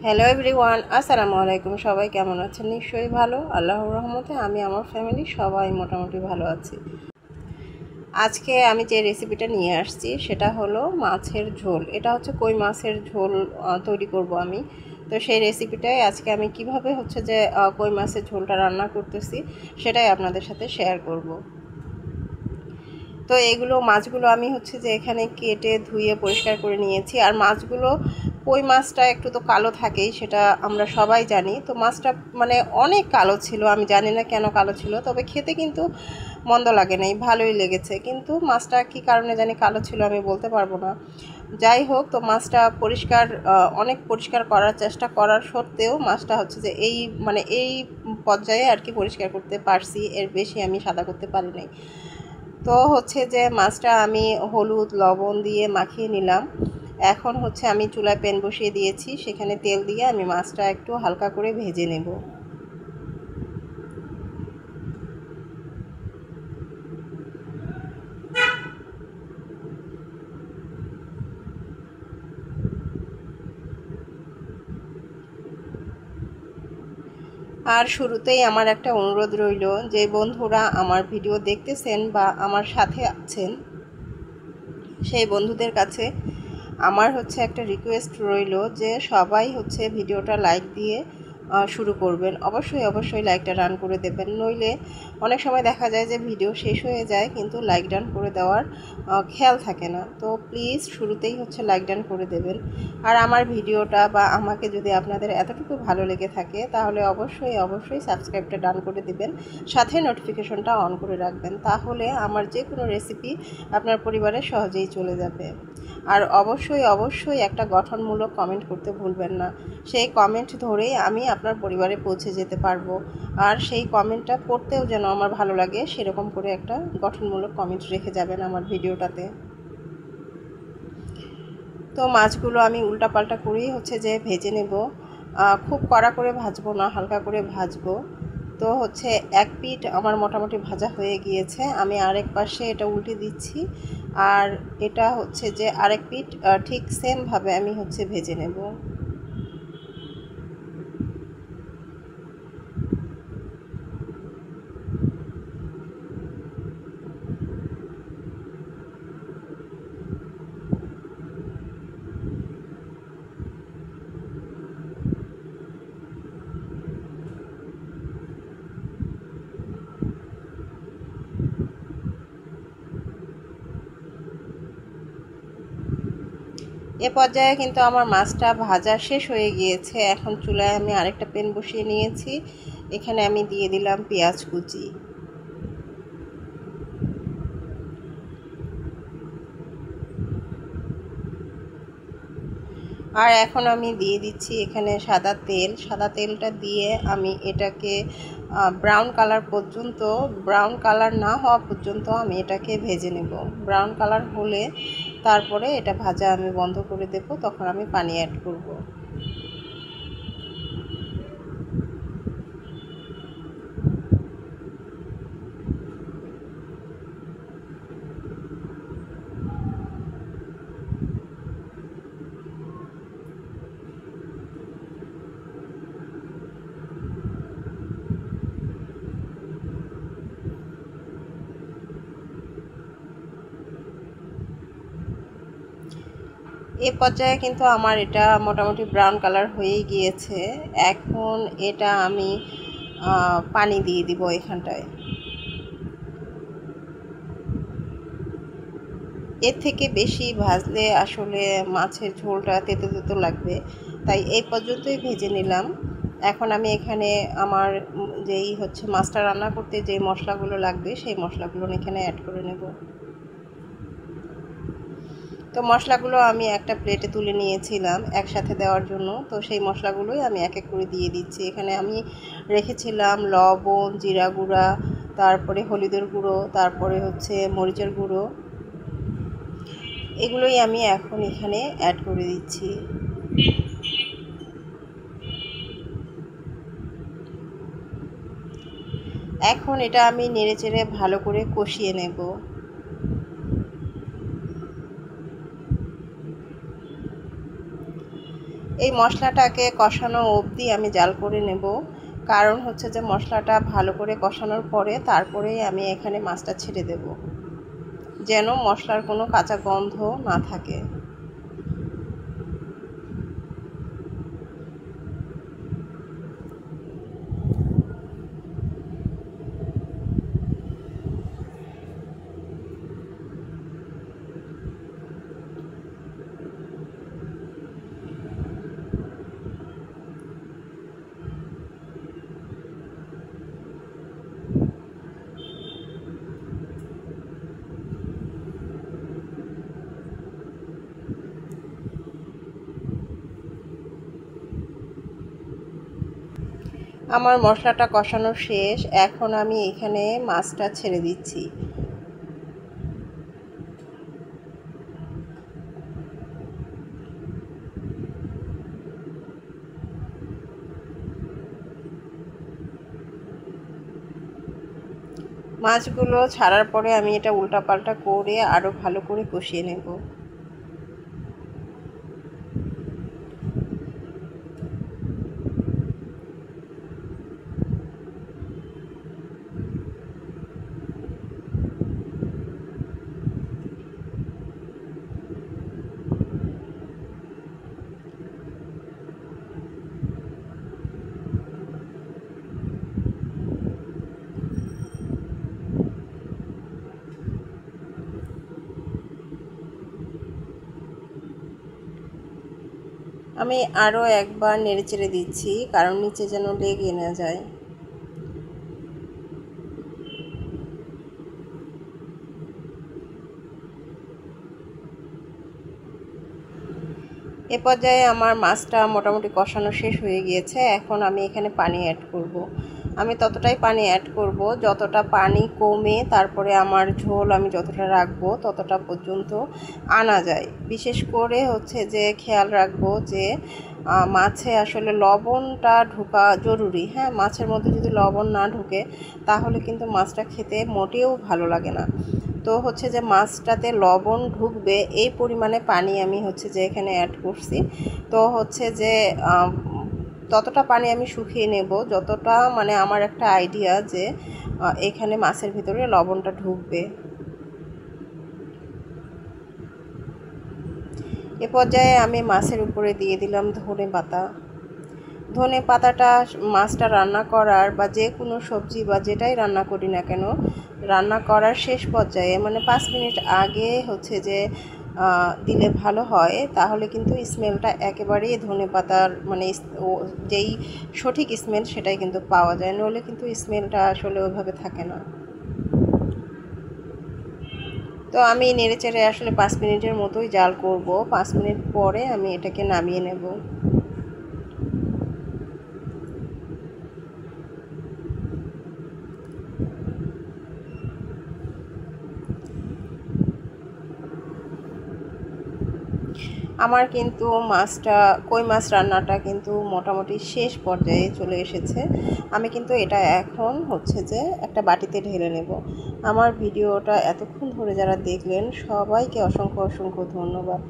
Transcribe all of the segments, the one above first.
Hello everyone, আসসালামু আলাইকুম। সবাই কেমন আছেন? নিশ্চয়ই ভালো। আল্লাহর রহমতে আমি আমার ফ্যামিলি সবাই মোটামুটি ভালো আছি। আজকে আমি যে রেসিপিটা নিয়ে আসছি সেটা হলো মাছের ঝোল। এটা হচ্ছে কই মাছের ঝোল তৈরি করব আমি। তো সেই রেসিপিটাই আজকে আমি কিভাবে হচ্ছে যে কই মাছের ঝোলটা রান্না করতেছি সেটাই আপনাদের সাথে শেয়ার করব। তো এগুলো মাছগুলো আমি হচ্ছে যে এখানে কেটে ধুয়ে পরিষ্কার করে নিয়েছি। আর মাছগুলো কই মাছটা একটু তো কালো থাকেই, সেটা আমরা সবাই জানি। তো মাছটা মানে অনেক কালো ছিল, আমি জানি না কেন কালো ছিল, তবে খেতে কিন্তু মন্দ লাগে নাই, ভালোই লেগেছে। কিন্তু মাছটা কী কারণে জানি কালো ছিল আমি বলতে পারবো না। যাই হোক, তো মাছটা পরিষ্কার অনেক পরিষ্কার করার চেষ্টা করার সত্ত্বেও মাছটা হচ্ছে যে এই পর্যায়ে আর কি পরিষ্কার করতে পারছি, এর বেশি আমি সাদা করতে পারি নাই। তো হচ্ছে যে মাছটা আমি হলুদ লবণ দিয়ে মাখিয়ে নিলাম। এখন হচ্ছে আমি চুলায় প্যান বসিয়ে দিয়েছি, সেখানে তেল দিয়ে আমি মাছটা একটু হালকা করে ভেজে নেব। আর শুরুতেই আমার একটা অনুরোধ রইল, যে বন্ধুরা আমার ভিডিও দেখতেছেন বা আমার সাথে আছেন সেই বন্ধুদের কাছে আমার হচ্ছে একটা রিকোয়েস্ট রইল, যে সবাই হচ্ছে ভিডিওটা লাইক দিয়ে শুরু করবেন। অবশ্যই অবশ্যই লাইকটা ডান করে দেবেন, নইলে অনেক সময় দেখা যায় যে ভিডিও শেষ হয়ে যায় কিন্তু লাইক ডান করে দেওয়ার খেয়াল থাকে না। তো প্লিজ শুরুতেই হচ্ছে লাইক ডান করে দেবেন। আর আমার ভিডিওটা বা আমাকে যদি আপনাদের এতটুকু ভালো লেগে থাকে তাহলে অবশ্যই অবশ্যই সাবস্ক্রাইবটা ডান করে দিবেন, সাথে নোটিফিকেশনটা অন করে রাখবেন। তাহলে আমার যে কোনো রেসিপি আপনার পরিবারে সহজেই চলে যাবে। আর অবশ্যই অবশ্যই একটা গঠনমূলক কমেন্ট করতে ভুলবেন না। সেই কমেন্ট ধরেই আমি আপনার পরিবারে পৌঁছে যেতে পারবো। আর সেই কমেন্টটা পড়তেও যেন আমার ভালো লাগে, সেরকম করে একটা গঠনমূলক কমেন্ট রেখে যাবেন আমার ভিডিওটাতে। তো মাছগুলো আমি উল্টাপাল্টা করেই হচ্ছে যে ভেজে নেব। খুব কড়া করে ভাজবো না, হালকা করে ভাজবো। তো হচ্ছে এক পিঠ আমার মোটামুটি ভাজা হয়ে গিয়েছে, আমি আরেক পাশে এটা উল্টে দিচ্ছি। আর এটা হচ্ছে যে আরেক পিঠ ঠিক সেমভাবে আমি হচ্ছে ভেজে নেব। এ পর্যায়ে কিন্তু আমার মাছটা ভাজা শেষ হয়ে গিয়েছে। এখন চুলায় আমি আরেকটা প্যান বসিয়ে নিয়েছি, এখানে আমি দিয়ে দিলাম পেঁয়াজ কুচি। আর এখন আমি দিয়ে দিচ্ছি এখানে সাদা তেল। সাদা তেলটা দিয়ে আমি এটাকে ব্রাউন কালার পর্যন্ত, ব্রাউন কালার না হওয়া পর্যন্ত আমি এটাকে ভেজে নেব। ব্রাউন কালার হলে তারপরে এটা ভাজা আমি বন্ধ করে দেব, তখন আমি পানি অ্যাড করব। এ পর্যায়ে কিন্তু আমার এটা মোটামুটি ব্রাউন কালার হয়েই গিয়েছে। এখন এটা আমি পানি দিয়ে দিব এখানটায়। এর থেকে বেশি ভাজলে আসলে মাছের ঝোলটা তেতো তেতো লাগবে, তাই এই পর্যন্তই ভেজে নিলাম। এখন আমি এখানে আমার যেই হচ্ছে মাছটা রান্না করতে যে মশলাগুলো লাগবে সেই মশলাগুলো এখানে অ্যাড করে নেব। তো মশলাগুলো আমি একটা প্লেটে তুলে নিয়েছিলাম একসাথে দেওয়ার জন্য, তো সেই মশলাগুলোই আমি এক এক করে দিয়ে দিচ্ছি। এখানে আমি রেখেছিলাম লবণ, জিরা গুঁড়া, তারপরে হলুদের গুঁড়ো, তারপরে হচ্ছে মরিচের গুঁড়ো, এগুলোই আমি এখন এখানে অ্যাড করে দিচ্ছি। এখন এটা আমি নেড়েচেড়ে ভালো করে কষিয়ে নেব। এই মশলাটাকে কষানো অবধি আমি জাল করে নেব, কারণ হচ্ছে যে মশলাটা ভালো করে কষানোর পরে তারপরেই আমি এখানে মাছটা ছেড়ে দেব, যেন মশলার কোনো কাঁচা গন্ধ না থাকে। আমার মশলাটা কষানো শেষ, এখন আমি এখানে মাছটা ছেড়ে দিচ্ছি। মাছগুলো ছাড়ার পরে আমি এটা উল্টাপাল্টা করে আরও ভালো করে কষিয়ে নেব। আমি আরও একবার নেড়েচেড়ে দিচ্ছি, কারণ নিচে যেন লেগে না যায়। এ পর্যায়ে আমার মাছটা মোটামুটি কষানো শেষ হয়ে গিয়েছে। এখন আমি এখানে পানি অ্যাড করব। আমি ততটাই পানি অ্যাড করব যতটা পানি কমে তারপরে আমার ঝোল আমি যতটা রাখবো ততটা পর্যন্ত আনা যায়। বিশেষ করে হচ্ছে যে খেয়াল রাখবো যে মাছে আসলে লবণটা ঢোকা জরুরি। হ্যাঁ, মাছের মধ্যে যদি লবণ না ঢোকে তাহলে কিন্তু মাছটা খেতে মোটেও ভালো লাগে না। তো হচ্ছে যে মাছটাতে লবণ ঢুকবে এই পরিমাণে পানি আমি হচ্ছে যে এখানে অ্যাড করছি। তো হচ্ছে যে ততটা পানি আমি শুকিয়ে নেব যতটা মানে আমার একটা আইডিয়া যে এখানে মাছের ভিতরে লবণটা ঢুকবে। এ পর্যায়ে আমি মাছের উপরে দিয়ে দিলাম ধনে পাতা। ধনে পাতাটা মাছটা রান্না করার বা যে কোনো সবজি বা যেটাই রান্না করি না কেন রান্না করার শেষ পর্যায়ে মানে 5 মিনিট আগে হচ্ছে যে দিলে ভালো হয়, তাহলে কিন্তু স্মেলটা একেবারেই ধনে পাতার মানে যেই সঠিক স্মেল সেটাই কিন্তু পাওয়া যায়, নইলে কিন্তু স্মেলটা আসলে ওইভাবে থাকে না। তো আমি নেড়েচেড়ে আসলে 5 মিনিটের মতোই জাল করব। 5 মিনিট পরে আমি এটাকে নামিয়ে নেব। আমার কিন্তু কই মাছ রান্নাটা কিন্তু মোটামুটি শেষ পর্যায়ে চলে এসেছে। আমি কিন্তু এটা এখন হচ্ছে যে একটা বাটিতে ঢেলে নেব। আমার ভিডিওটা এতক্ষণ ধরে যারা দেখলেন সবাইকে অসংখ্য অসংখ্য ধন্যবাদ।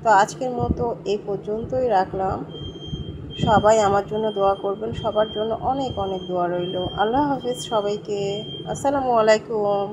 তো আজকের মতো এই পর্যন্তই রাখলাম। সবাই আমার জন্য দোয়া করবেন, সবার জন্য অনেক অনেক দোয়া রইল। আল্লাহ হাফিজ সবাইকে। আসসালামু আলাইকুম।